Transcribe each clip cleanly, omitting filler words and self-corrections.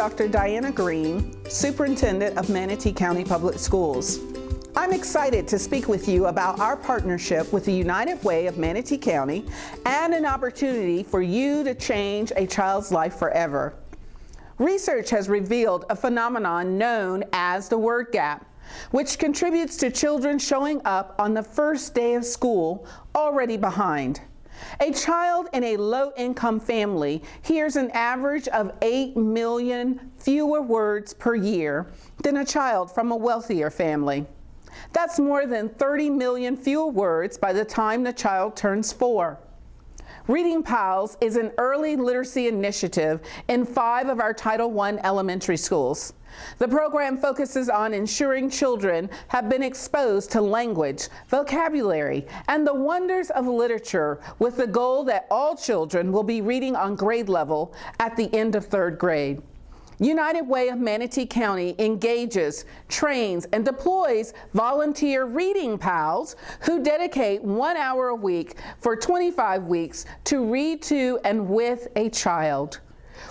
Dr. Diana Green, Superintendent of Manatee County Public Schools. I'm excited to speak with you about our partnership with the United Way of Manatee County and an opportunity for you to change a child's life forever. Research has revealed a phenomenon known as the word gap, which contributes to children showing up on the first day of school already behind. A child in a low-income family hears an average of 8 million fewer words per year than a child from a wealthier family. That's more than 30 million fewer words by the time the child turns 4. Reading Pals is an early literacy initiative in 5 of our Title I elementary schools. The program focuses on ensuring children have been exposed to language, vocabulary, and the wonders of literature with the goal that all children will be reading on grade level at the end of 3rd grade. United Way of Manatee County engages, trains, and deploys volunteer Reading Pals who dedicate 1 hour a week for 25 weeks to read to and with a child.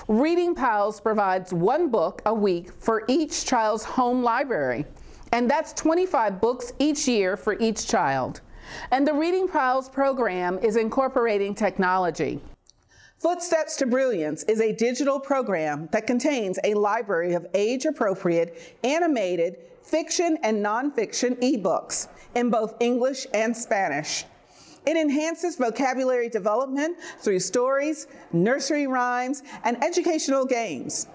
Reading Pals provides 1 book a week for each child's home library, and that's 25 books each year for each child. And the Reading Pals program is incorporating technology. Footsteps to Brilliance is a digital program that contains a library of age-appropriate, animated, fiction and nonfiction ebooks in both English and Spanish. It enhances vocabulary development through stories, nursery rhymes, and educational games.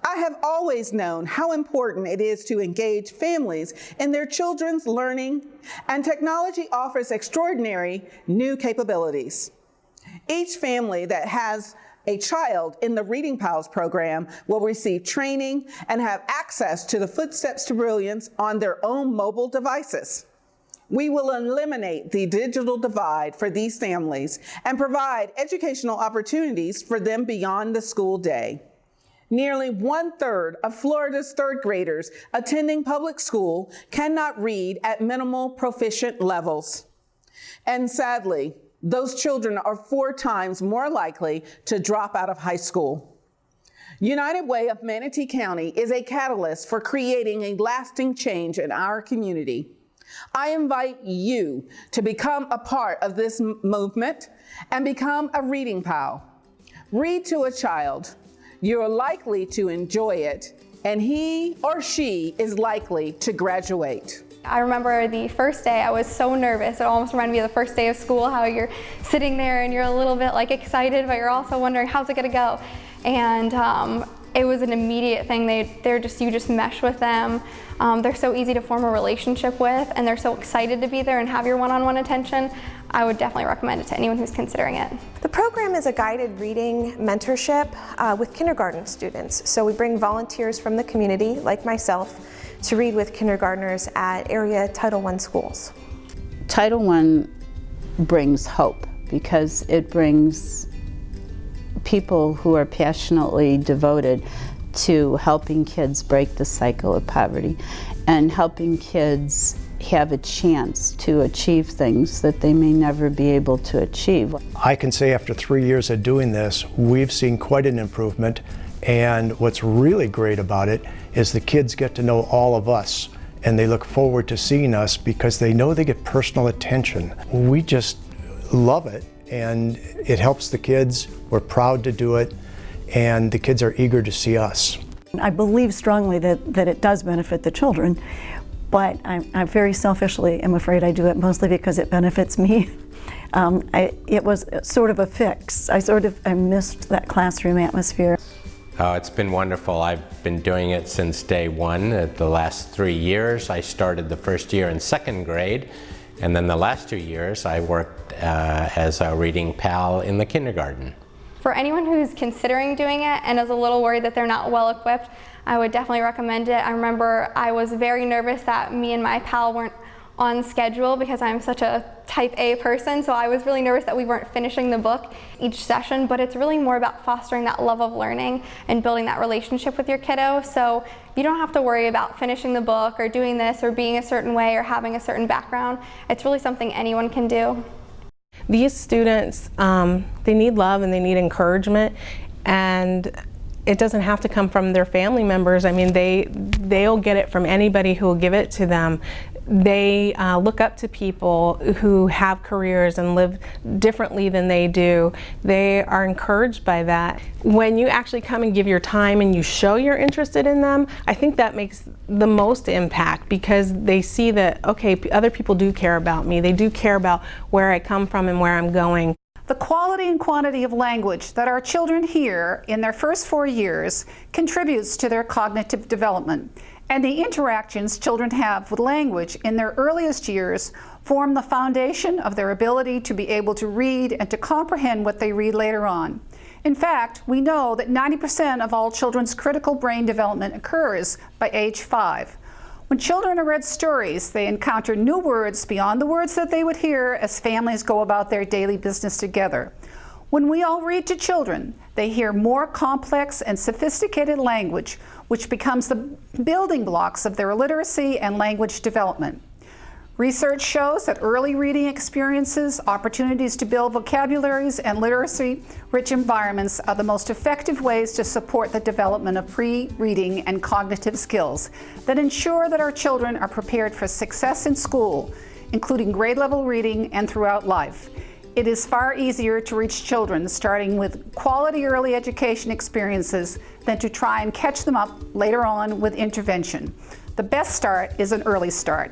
I have always known how important it is to engage families in their children's learning, and technology offers extraordinary new capabilities. Each family that has a child in the Reading Pals program will receive training and have access to the Footsteps to Brilliance on their own mobile devices. We will eliminate the digital divide for these families and provide educational opportunities for them beyond the school day. Nearly 1/3 of Florida's 3rd graders attending public school cannot read at minimal proficient levels. And sadly, those children are 4 times more likely to drop out of high school. United Way of Manatee County is a catalyst for creating a lasting change in our community. I invite you to become a part of this movement and become a Reading Pal. Read to a child. You're likely to enjoy it, and he or she is likely to graduate. I remember the first day I was so nervous. It almost reminded me of the first day of school, how you're sitting there and you're a little bit like excited, but you're also wondering how's it gonna go. And it was an immediate thing. You just mesh with them. They're so easy to form a relationship with, and they're so excited to be there and have your one-on-one attention. I would definitely recommend it to anyone who's considering it. The program is a guided reading mentorship with kindergarten students. So we bring volunteers from the community, like myself, to read with kindergartners at area Title I schools. Title I brings hope because it brings people who are passionately devoted to helping kids break the cycle of poverty and helping kids have a chance to achieve things that they may never be able to achieve. I can say after 3 years of doing this, we've seen quite an improvement, and what's really great about it is the kids get to know all of us, and they look forward to seeing us because they know they get personal attention. We just love it, and it helps the kids. We're proud to do it, and the kids are eager to see us. I believe strongly that it does benefit the children, but I very selfishly am afraid I do it mostly because it benefits me. It was sort of a fix. I missed that classroom atmosphere. It's been wonderful. I've been doing it since day one. The last 3 years, I started the first year in 2nd grade, and then the last 2 years I worked as a Reading Pal in the kindergarten. For anyone who's considering doing it and is a little worried that they're not well equipped, I would definitely recommend it. I remember I was very nervous that me and my pal weren't on schedule because I'm such a type A person, so I was really nervous that we weren't finishing the book each session, but it's really more about fostering that love of learning and building that relationship with your kiddo. So you don't have to worry about finishing the book or doing this or being a certain way or having a certain background. It's really something anyone can do. These students, they need love and they need encouragement, and it doesn't have to come from their family members. I mean, they'll get it from anybody who will give it to them. They look up to people who have careers and live differently than they do. They are encouraged by that. When you actually come and give your time and you show you're interested in them, I think that makes the most impact, because they see that, okay, other people do care about me. They do care about where I come from and where I'm going. The quality and quantity of language that our children hear in their first 4 years contributes to their cognitive development, and the interactions children have with language in their earliest years form the foundation of their ability to be able to read and to comprehend what they read later on. In fact, we know that 90% of all children's critical brain development occurs by age 5. When children are read stories, they encounter new words beyond the words that they would hear as families go about their daily business together. When we all read to children, they hear more complex and sophisticated language, which becomes the building blocks of their literacy and language development. Research shows that early reading experiences, opportunities to build vocabularies, and literacy-rich environments are the most effective ways to support the development of pre-reading and cognitive skills that ensure that our children are prepared for success in school, including grade-level reading and throughout life. It is far easier to reach children starting with quality early education experiences than to try and catch them up later on with intervention. The best start is an early start.